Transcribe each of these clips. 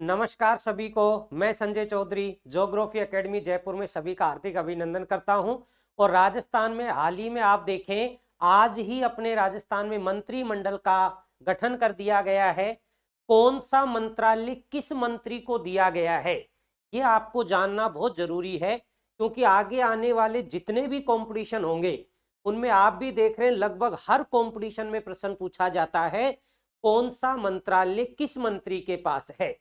नमस्कार सभी को। मैं संजय चौधरी ज्योग्राफी एकेडमी जयपुर में सभी का हार्दिक अभिनंदन करता हूं। और राजस्थान में हाल ही में आप देखें, आज ही अपने राजस्थान में मंत्रिमंडल का गठन कर दिया गया है। कौन सा मंत्रालय किस मंत्री को दिया गया है, ये आपको जानना बहुत जरूरी है, क्योंकि आगे आने वाले जितने भी कंपटीशन होंगे उनमें आप भी देख रहे हैं, लगभग हर कंपटीशन में प्रश्न पूछा जाता है कौन सा मंत्रालय किस मंत्री के पास है।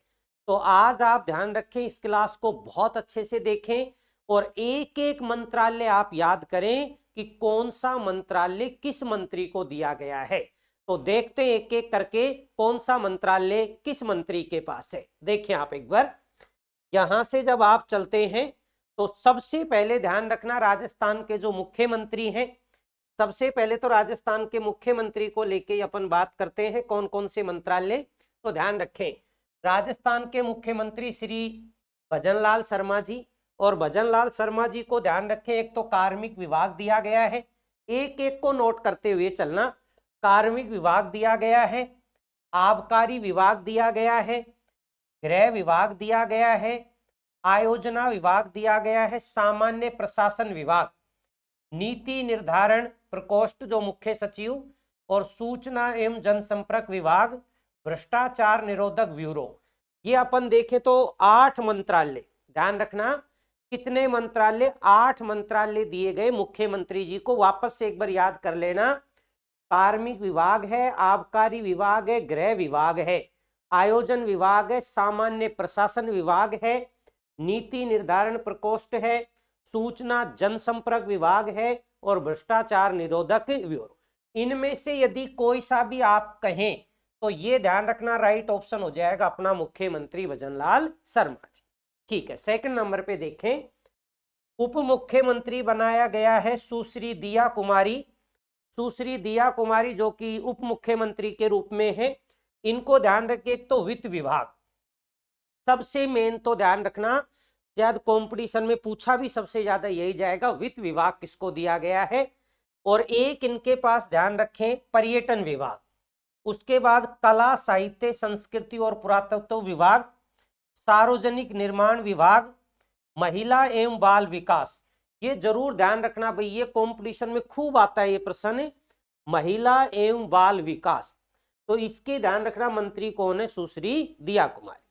तो आज आप ध्यान रखें, इस क्लास को बहुत अच्छे से देखें और एक एक मंत्रालय आप याद करें कि कौन सा मंत्रालय किस मंत्री को दिया गया है। तो देखते हैं एक एक करके कौन सा मंत्रालय किस मंत्री के पास है। देखिए आप एक बार यहां से जब आप चलते हैं तो सबसे पहले ध्यान रखना, राजस्थान के जो मुख्यमंत्री हैं, सबसे पहले तो राजस्थान के मुख्यमंत्री को लेके अपन बात करते हैं कौन कौन से मंत्रालय। तो ध्यान रखें, राजस्थान के मुख्यमंत्री श्री भजनलाल शर्मा जी, और भजनलाल शर्मा जी को ध्यान रखें, एक तो कार्मिक विभाग दिया गया है, एक एक को नोट करते हुए चलना। कार्मिक विभाग दिया गया है, आबकारी विभाग दिया गया है, गृह विभाग दिया गया है, आयोजना विभाग दिया गया है, सामान्य प्रशासन विभाग, नीति निर्धारण प्रकोष्ठ जो मुख्य सचिव, और सूचना एवं जनसंपर्क विभाग, भ्रष्टाचार निरोधक ब्यूरो। ये अपन देखें तो 8 मंत्रालय, ध्यान रखना कितने मंत्रालय, 8 मंत्रालय दिए गए मुख्यमंत्री जी को। वापस से एक बार याद कर लेना, कार्मिक विभाग है, आबकारी विभाग है, गृह विभाग है, आयोजन विभाग है, सामान्य प्रशासन विभाग है, नीति निर्धारण प्रकोष्ठ है, सूचना जनसंपर्क विभाग है, और भ्रष्टाचार निरोधक ब्यूरो। इनमें से यदि कोई सा भी आप कहें तो ये ध्यान रखना राइट ऑप्शन हो जाएगा अपना मुख्यमंत्री भजनलाल शर्मा जी। ठीक है, सेकंड नंबर पे देखें, उप मुख्यमंत्री बनाया गया है सुश्री दिया कुमारी। सुश्री दिया कुमारी जो कि उप मुख्यमंत्री के रूप में है। इनको ध्यान रखिए, एक तो वित्त विभाग सबसे मेन, तो ध्यान रखना शायद कंपटीशन में पूछा भी सबसे ज्यादा यही जाएगा, वित्त विभाग किसको दिया गया है। और एक इनके पास ध्यान रखें पर्यटन विभाग, उसके बाद कला साहित्य संस्कृति और पुरातत्व विभाग, सार्वजनिक निर्माण विभाग, महिला एवं बाल विकास। ये जरूर ध्यान रखना भाई, ये कंपटीशन में खूब आता है ये प्रश्न, महिला एवं बाल विकास। तो इसके ध्यान रखना मंत्री कौन है, सुश्री दिया कुमारी।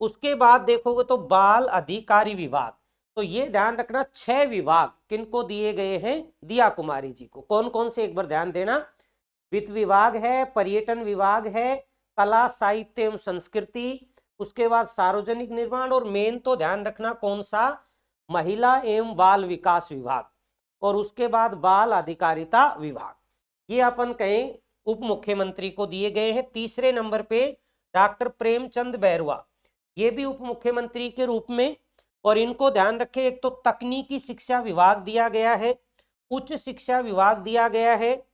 उसके बाद देखोगे तो बाल अधिकारी विभाग, तो ये ध्यान रखना 6 विभाग किनको दिए गए हैं, दिया कुमारी जी को। कौन कौन से एक बार ध्यान देना, वित्त विभाग है, पर्यटन विभाग है, कला साहित्य एवं संस्कृति, उसके बाद सार्वजनिक निर्माण, और मेन तो ध्यान रखना कौन सा, महिला एवं बाल विकास विभाग, और उसके बाद बाल अधिकारिता विभाग। ये अपन कहें उप मुख्यमंत्री को दिए गए हैं। तीसरे नंबर पे डॉक्टर प्रेमचंद बैरवा, ये भी उप मुख्यमंत्री के रूप में। और इनको ध्यान रखें, एक तो तकनीकी शिक्षा विभाग दिया गया है, उच्च शिक्षा विभाग दिया गया है,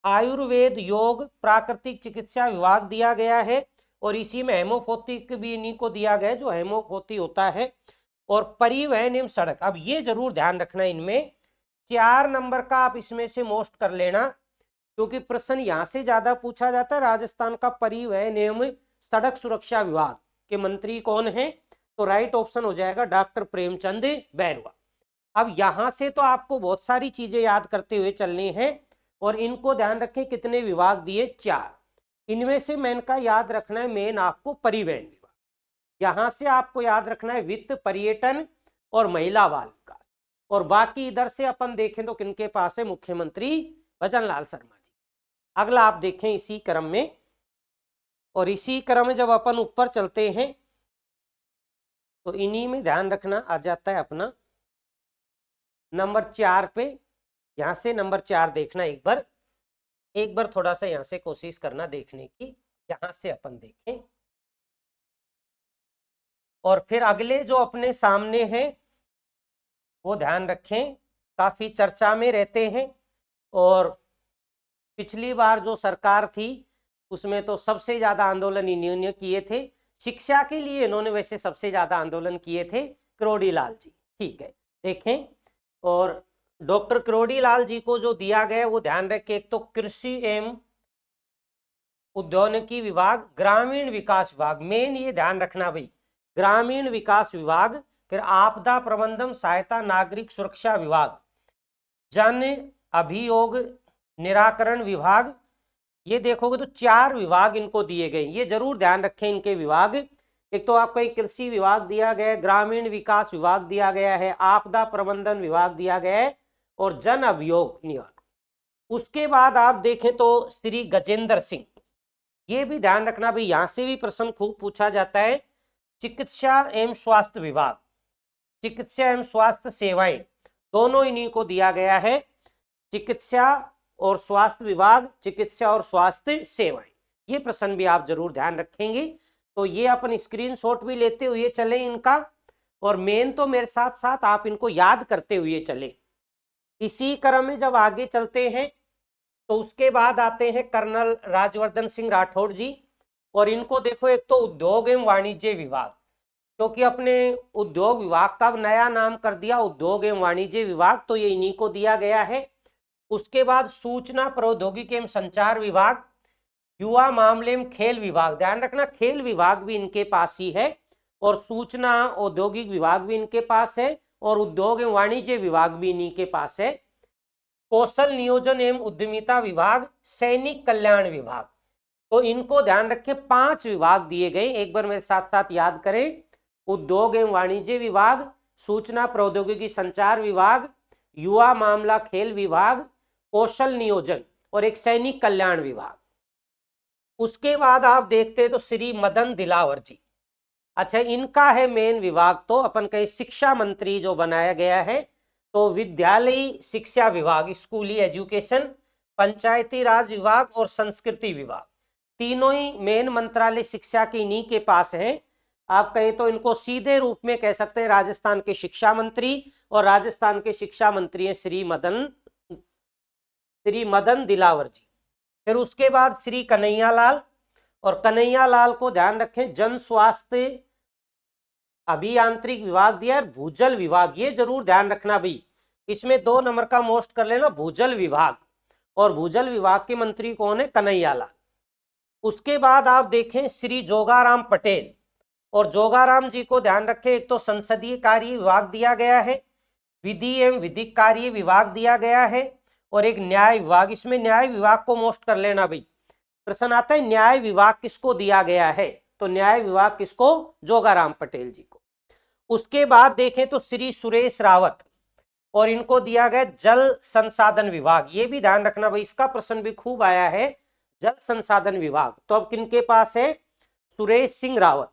आयुर्वेद योग प्राकृतिक चिकित्सा विभाग दिया गया है, और इसी में हेमोपैथिक भी इन्हीं को दिया गया है, जो हेमोपैथी होता है, और परिवहन एवं सड़क। अब ये जरूर ध्यान रखना, इनमें 4 नंबर का आप इसमें से मोस्ट कर लेना, क्योंकि प्रश्न यहां से ज्यादा पूछा जाता है। राजस्थान का परिवहन एवं सड़क सुरक्षा विभाग के मंत्री कौन है, तो राइट ऑप्शन हो जाएगा डॉक्टर प्रेमचंद बैरवा। अब यहां से तो आपको बहुत सारी चीजें याद करते हुए चलनी है, और इनको ध्यान रखें कितने विभाग दिए, 4। इनमें से मेन का याद रखना है, मेन आपको परिवहन विभाग। यहां से आपको याद रखना है वित्त, पर्यटन और महिला बाल विकास, और बाकी इधर से अपन देखें तो किनके पास है, मुख्यमंत्री भजनलाल शर्मा जी। अगला आप देखें इसी क्रम में, और इसी क्रम में जब अपन ऊपर चलते हैं तो इन्हीं में ध्यान रखना आ जाता है अपना नंबर 4 पे। यहां से नंबर 4 देखना, एक बार थोड़ा सा यहां से कोशिश करना देखने की, यहां से अपन देखें, और फिर अगले जो अपने सामने हैं वो ध्यान रखें, काफी चर्चा में रहते हैं। और पिछली बार जो सरकार थी उसमें तो सबसे ज्यादा आंदोलन इन्होंने किए थे, शिक्षा के लिए इन्होंने वैसे सबसे ज्यादा आंदोलन किए थे, करोड़ी लाल जी। ठीक है, देखें, और डॉक्टर करोड़ी लाल जी को जो दिया गया वो ध्यान रखें, एक तो कृषि एवं उद्यानिकी विभाग, ग्रामीण विकास विभाग। मेन ये ध्यान रखना भाई, ग्रामीण विकास विभाग, फिर आपदा प्रबंधन सहायता नागरिक सुरक्षा विभाग, जन अभियोग निराकरण विभाग। ये देखोगे तो 4 विभाग इनको दिए गए, ये जरूर ध्यान रखें इनके विभाग। एक तो आपको एक कृषि विभाग दिया गया है, ग्रामीण विकास विभाग दिया गया है, आपदा प्रबंधन विभाग दिया गया है और जन अभियोग निवारण। उसके बाद आप देखें तो श्री गजेंद्र सिंह, ये भी ध्यान रखना भाई, यहां से भी प्रश्न खूब पूछा जाता है। चिकित्सा एवं स्वास्थ्य विभाग, चिकित्सा एवं स्वास्थ्य सेवाएं, दोनों इन्हीं को दिया गया है। चिकित्सा और स्वास्थ्य विभाग, चिकित्सा और स्वास्थ्य सेवाएं, ये प्रश्न भी आप जरूर ध्यान रखेंगे। तो ये अपन स्क्रीनशॉट भी लेते हुए चले इनका, और मेन तो मेरे साथ साथ आप इनको याद करते हुए चले। इसी क्रम में जब आगे चलते हैं तो उसके बाद आते हैं कर्नल राजवर्धन सिंह राठौड़ जी, और इनको देखो, एक तो उद्योग एवं वाणिज्य विभाग, क्योंकि अपने उद्योग विभाग का नया नाम कर दिया उद्योग एवं वाणिज्य विभाग, तो ये इन्हीं को दिया गया है। उसके बाद सूचना प्रौद्योगिकी एवं संचार विभाग, युवा मामले एवं खेल विभाग, ध्यान रखना खेल विभाग भी इनके पास ही है, और सूचना औद्योगिक विभाग भी इनके पास है, और उद्योग एवं वाणिज्य विभाग भी इन्हीं के पास है। कौशल नियोजन एवं उद्यमिता विभाग, सैनिक कल्याण विभाग, तो इनको ध्यान रखें 5 विभाग दिए गए, एक बार मेरे साथ साथ याद करें। उद्योग एवं वाणिज्य विभाग, सूचना प्रौद्योगिकी संचार विभाग, युवा मामला खेल विभाग, कौशल नियोजन और एक सैनिक कल्याण विभाग। उसके बाद आप देखते हैं तो श्री मदन दिलावर जी, अच्छा इनका है मेन विभाग, तो अपन कहें शिक्षा मंत्री जो बनाया गया है, तो विद्यालयी शिक्षा विभाग, स्कूली एजुकेशन, पंचायती राज विभाग और संस्कृति विभाग, तीनों ही मेन मंत्रालय शिक्षा के इन्हीं के पास हैं। आप कहें तो इनको सीधे रूप में कह सकते हैं राजस्थान के शिक्षा मंत्री, और राजस्थान के शिक्षा मंत्री हैं श्री मदन दिलावर जी। फिर उसके बाद श्री कन्हैयालाल, और कन्हैयालाल को ध्यान रखें जन स्वास्थ्य अभियांत्रिक विभाग दिया है, भूजल विभाग, ये जरूर ध्यान रखना भाई, इसमें 2 नंबर का मोस्ट कर लेना, भूजल विभाग, और भूजल विभाग के मंत्री कौन है, कन्हैयालाल। उसके बाद आप देखें श्री जोगाराम पटेल, और जोगाराम जी को ध्यान रखें, एक तो संसदीय कार्य विभाग दिया गया है, विधि एवं विधिक कार्य विभाग दिया गया है, और एक न्याय विभाग, इसमें न्याय विभाग को मोस्ट कर लेना भाई, प्रश्न आता है न्याय विभाग किसको दिया गया है, तो न्याय विभाग किसको, जोगाराम पटेल जी को। उसके बाद देखें तो श्री सुरेश रावत, और इनको दिया गया जल संसाधन विभाग, ये भी ध्यान रखना भाई, इसका प्रश्न भी खूब आया है, जल संसाधन विभाग। तो अब किनके पास है, सुरेश सिंह रावत,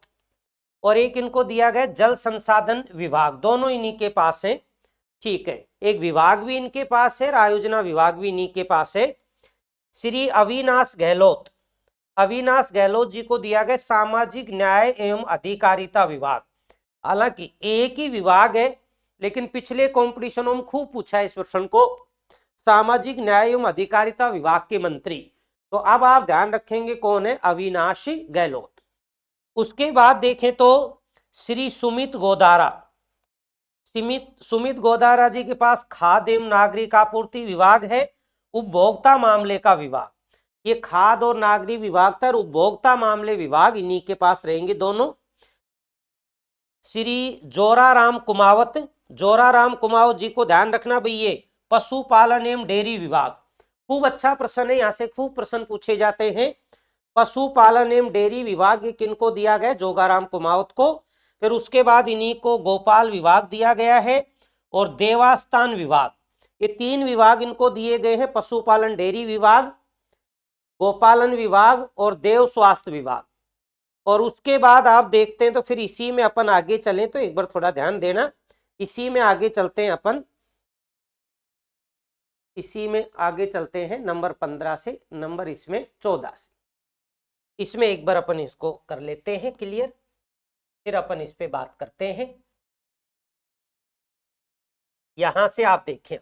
और एक इनको दिया गया जल संसाधन विभाग, दोनों इन्हीं के पास है, ठीक है। एक विभाग भी इनके पास है, आयोजना विभाग भी इन्हीं के पास है। श्री अविनाश गहलोत, अविनाश गहलोत जी को दिया गया सामाजिक न्याय एवं अधिकारिता विभाग, हालांकि एक ही विभाग है, लेकिन पिछले कॉम्पिटिशनों में खूब पूछा है इस प्रश्न को, सामाजिक न्याय एवं अधिकारिता विभाग के मंत्री। तो अब आप ध्यान रखेंगे कौन है, अविनाश गहलोत। उसके बाद देखें तो श्री सुमित गोदारा, सुमित गोदारा जी के पास खाद्य एवं नागरिक आपूर्ति विभाग है, उपभोक्ता मामले का विभाग, ये खाद्य और नागरिक विभाग था, उपभोक्ता मामले विभाग इन्हीं के पास रहेंगे दोनों। श्री जोराराम कुमावत, जोराराम कुमावत जी को ध्यान रखना भाई, ये पशुपालन एवं डेयरी विभाग, खूब अच्छा प्रश्न है, यहाँ से खूब प्रश्न पूछे जाते हैं। पशुपालन एवं डेयरी विभाग किनको दिया गया, जोगाराम कुमावत को। फिर उसके बाद इन्हीं को गोपाल विभाग दिया गया है, और देवास्थान विभाग, ये 3 विभाग इनको दिए गए हैं, पशुपालन डेयरी विभाग, गोपालन विभाग और देव स्वास्थ्य विभाग। और उसके बाद आप देखते हैं तो फिर इसी में अपन आगे चलें, तो एक बार थोड़ा ध्यान देना, इसी में आगे चलते हैं अपन, इसी में आगे चलते हैं नंबर 15 से नंबर इसमें 14 से, इसमें एक बार अपन इसको कर लेते हैं क्लियर, फिर अपन इस पे बात करते हैं। यहां से आप देखें,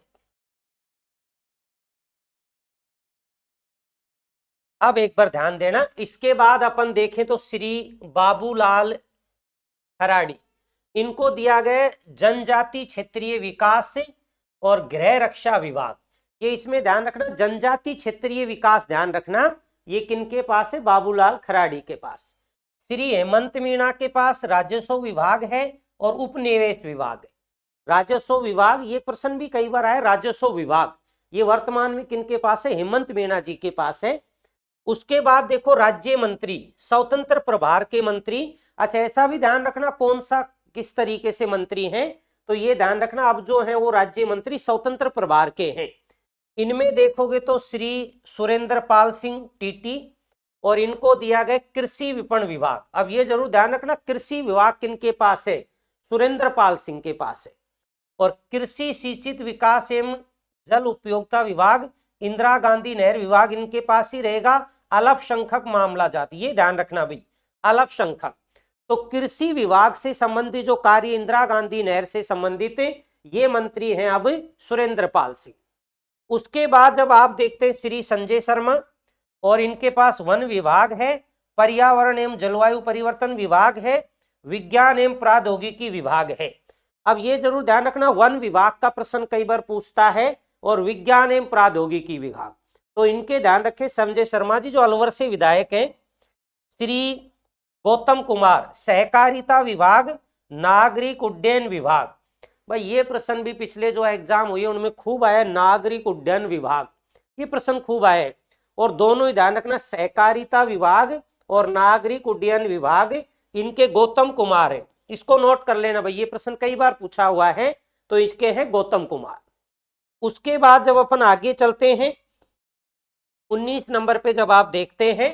अब एक बार ध्यान देना, इसके बाद अपन देखें तो श्री बाबूलाल खराड़ी, इनको दिया गया जनजाति क्षेत्रीय विकास और गृह रक्षा विभाग, ये इसमें ध्यान रखना, जनजाति क्षेत्रीय विकास ध्यान रखना, ये किनके पास है, बाबूलाल खराड़ी के पास। श्री हेमंत मीणा के पास राजस्व विभाग है और उपनिवेश विभाग है। राजस्व विभाग, ये प्रश्न भी कई बार आया, राजस्व विभाग ये वर्तमान में किनके पास है? हेमंत मीणा जी के पास है। उसके बाद देखो राज्य मंत्री, स्वतंत्र प्रभार के मंत्री। अच्छा, ऐसा भी ध्यान रखना कौन सा किस तरीके से मंत्री हैं, तो ये ध्यान रखना अब जो है वो राज्य मंत्री स्वतंत्र प्रभार के हैं। इनमें देखोगे तो श्री सुरेंद्र पाल सिंह टीटी, और इनको दिया गया कृषि विपणन विभाग। अब ये जरूर ध्यान रखना कृषि विभाग किनके पास है? सुरेंद्र पाल सिंह के पास है। और कृषि सिंचित विकास एवं जल उपयोगिता विभाग, इंदिरा गांधी नहर विभाग इनके पास ही रहेगा। अल्पसंख्यक मामला जाति, ये ध्यान रखना भाई, अल्पसंख्यक। तो कृषि विभाग से संबंधित जो कार्य इंदिरा गांधी नहर से संबंधित ये मंत्री हैं अब सुरेंद्र पाल सिंह। उसके बाद जब आप देखते हैं श्री संजय शर्मा, और इनके पास वन विभाग है, पर्यावरण एवं जलवायु परिवर्तन विभाग है, विज्ञान एवं प्रौद्योगिकी विभाग है। अब ये जरूर ध्यान रखना वन विभाग का प्रश्न कई बार पूछता है, और विज्ञान एवं प्रौद्योगिकी विभाग, तो इनके ध्यान रखें संजय शर्मा जी जो अलवर से विधायक हैं। श्री गौतम कुमार सहकारिता विभाग, नागरिक उड्डयन विभाग। भाई ये प्रश्न भी पिछले जो एग्जाम हुए उनमें खूब आया, नागरिक उड्डयन विभाग, ये प्रश्न खूब आए। और दोनों ही ध्यान रखना सहकारिता विभाग और नागरिक उड्डयन विभाग इनके गौतम कुमार है, इसको नोट कर लेना भाई, ये प्रश्न कई बार पूछा हुआ है, तो इसके हैं गौतम कुमार। उसके बाद जब अपन आगे चलते हैं 19 नंबर पे जब आप देखते हैं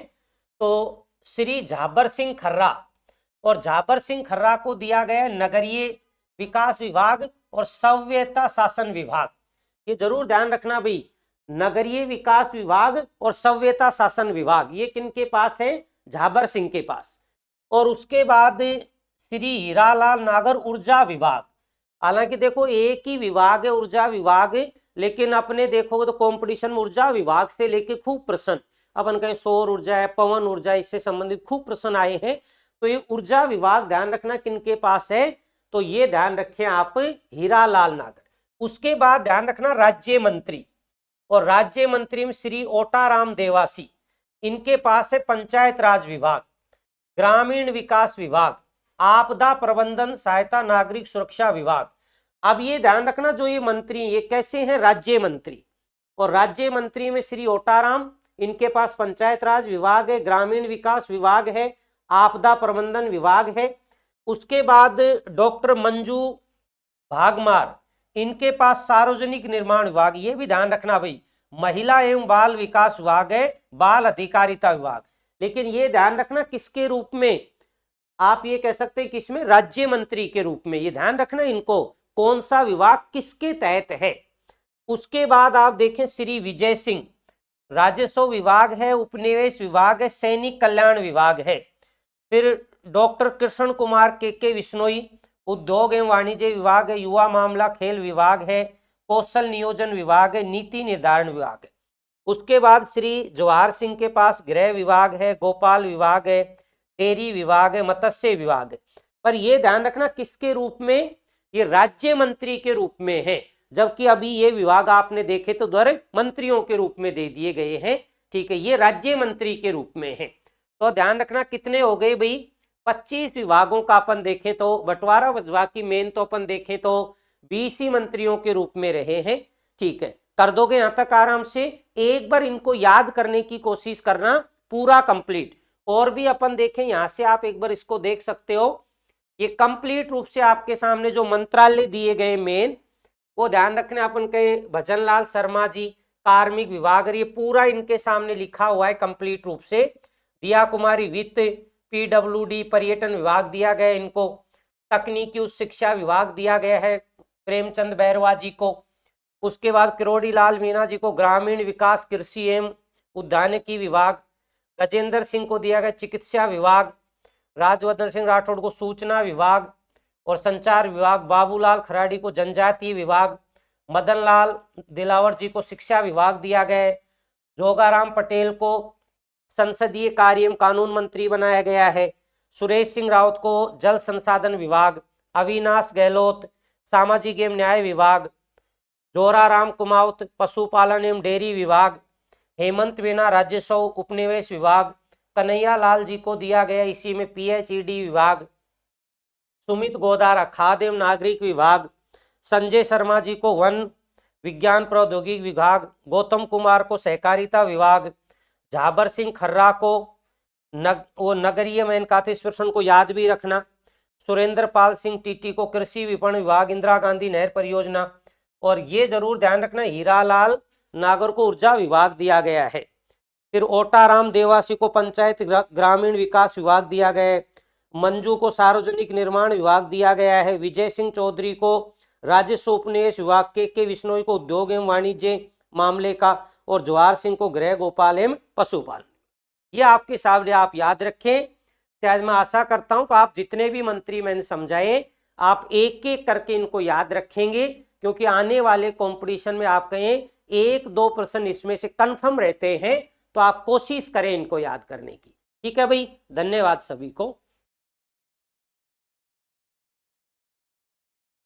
तो श्री झाबर सिंह खर्रा, और झाबर सिंह खर्रा को दिया गया नगरीय विकास विभाग और सभ्यता शासन विभाग। ये जरूर ध्यान रखना भाई, नगरीय विकास विभाग और सभ्यता शासन विभाग ये किनके पास है? झाबर सिंह के पास। और उसके बाद श्री हीरालाल नागर ऊर्जा विभाग। हालांकि देखो एक ही विभाग है ऊर्जा विभाग, लेकिन अपने देखोगे तो कंपटीशन ऊर्जा विभाग से लेके खूब प्रश्न, अपन कहें सौर ऊर्जा है, पवन ऊर्जा, इससे संबंधित खूब प्रश्न आए हैं। तो ये ऊर्जा विभाग ध्यान रखना किनके पास है, तो ये ध्यान रखें आप हीरालाल नागर। उसके बाद ध्यान रखना राज्य मंत्री, और राज्य मंत्री में श्री ओटाराम देवासी, इनके पास है पंचायत राज विभाग, ग्रामीण विकास विभाग, आपदा प्रबंधन सहायता नागरिक सुरक्षा विभाग। अब ये ध्यान रखना जो ये मंत्री ये कैसे हैं? राज्य मंत्री। और राज्य मंत्री में श्री ओटाराम, इनके पास पंचायत राज विभाग है, ग्रामीण विकास विभाग है, आपदा प्रबंधन विभाग है। उसके बाद डॉक्टर मंजू भागमार, इनके पास सार्वजनिक निर्माण विभाग, ये भी ध्यान रखना भाई, महिला एवं बाल विकास विभाग है, बाल अधिकारिता विभाग। लेकिन ये ध्यान रखना किसके रूप में, आप ये कह सकते हैं किसमें? राज्य मंत्री के रूप में। ये ध्यान रखना इनको कौन सा विभाग किसके तहत है। उसके बाद आप देखें श्री विजय सिंह, राजस्व विभाग है, उपनिवेश विभाग है, सैनिक कल्याण विभाग है। फिर डॉक्टर कृष्ण कुमार के विश्नोई, उद्योग एवं वाणिज्य विभाग है, युवा मामला खेल विभाग है, कौशल नियोजन विभाग है, नीति निर्धारण विभाग है। उसके बाद श्री जवाहर सिंह के पास गृह विभाग है, गोपाल विभाग है, डेयरी विभाग है, मत्स्य विभाग है। पर यह ध्यान रखना किसके रूप में? ये राज्य मंत्री के रूप में है, जबकि अभी ये विभाग आपने देखे तो द्वारा मंत्रियों के रूप में दे दिए गए हैं। ठीक है, ये राज्य मंत्री के रूप में है। तो ध्यान रखना कितने हो गए भाई? 25 विभागों का अपन देखें तो बंटवारा विभाग की मेन तो अपन देखें तो 20 ही मंत्रियों के रूप में रहे हैं। ठीक है, कर दोगे यहां तक आराम से। एक बार इनको याद करने की कोशिश करना पूरा कंप्लीट। और भी अपन देखें यहां से आप एक बार इसको देख सकते हो, ये कंप्लीट रूप से आपके सामने जो मंत्रालय दिए गए मेन, वो ध्यान रखना अपन के भजन लाल शर्मा जी कार्मिक विभाग, ये पूरा इनके सामने लिखा हुआ है कंप्लीट रूप से। दिया कुमारी वित्त, पीडब्ल्यूडी पर्यटन विभाग दिया गया इनको, तकनीकी उच्च शिक्षा विभाग दिया गया है प्रेमचंद बैरवा जी को। उसके बाद किरोड़ी लाल मीणा जी को ग्रामीण विकास कृषि एवं उद्यानिकी विभाग, गजेंद्र सिंह को दिया गया चिकित्सा विभाग, राजवर्धन सिंह राठौड़ को सूचना विभाग और संचार विभाग, बाबूलाल खराड़ी को जनजातीय विभाग, मदन लाल दिलावर जी को शिक्षा विभाग दिया गया है, जोगाराम पटेल को संसदीय कार्य एवं कानून मंत्री बनाया गया है, सुरेश सिंह रावत को जल संसाधन विभाग, अविनाश गहलोत सामाजिक एवं न्याय विभाग, जोराराम कुमावत पशुपालन एवं डेयरी विभाग, हेमंत मीणा राजस्व उपनिवेश विभाग, कन्हैया लाल जी को दिया गया इसी में PhD विभाग, सुमित गोदारा खाद्य एवं नागरिक विभाग, संजय शर्मा जी को वन विज्ञान प्रौद्योगिकी विभाग, गौतम कुमार को सहकारिता विभाग, झाबर सिंह खर्रा को वो नगरीय मेन का थे, इस प्रश्न को याद भी रखना। सुरेंद्र पाल सिंह टीटी को कृषि विपणन विभाग, इंदिरा गांधी नहर परियोजना। और ये जरूर ध्यान रखना, हीरालाल नागर को ऊर्जा विभाग दिया गया है। फिर ओटाराम देवासी को पंचायत ग्रामीण विकास विभाग दिया गया है। मंजू को सार्वजनिक निर्माण विभाग दिया गया है। विजय सिंह चौधरी को राजस्व उपनिवेश विभाग, के विश्नोई को उद्योग एवं वाणिज्य मामले का, और जवाहर सिंह को गृह गोपाल एवं पशुपालन। ये आपके हिसाब से आप याद रखें। शायद मैं आशा करता हूं कि आप जितने भी मंत्री मैंने समझाए आप एक एक करके इनको याद रखेंगे, क्योंकि आने वाले कंपटीशन में आप कहें 1-2 प्रश्न इसमें से कंफर्म रहते हैं, तो आप कोशिश करें इनको याद करने की। ठीक है भाई, धन्यवाद सभी को।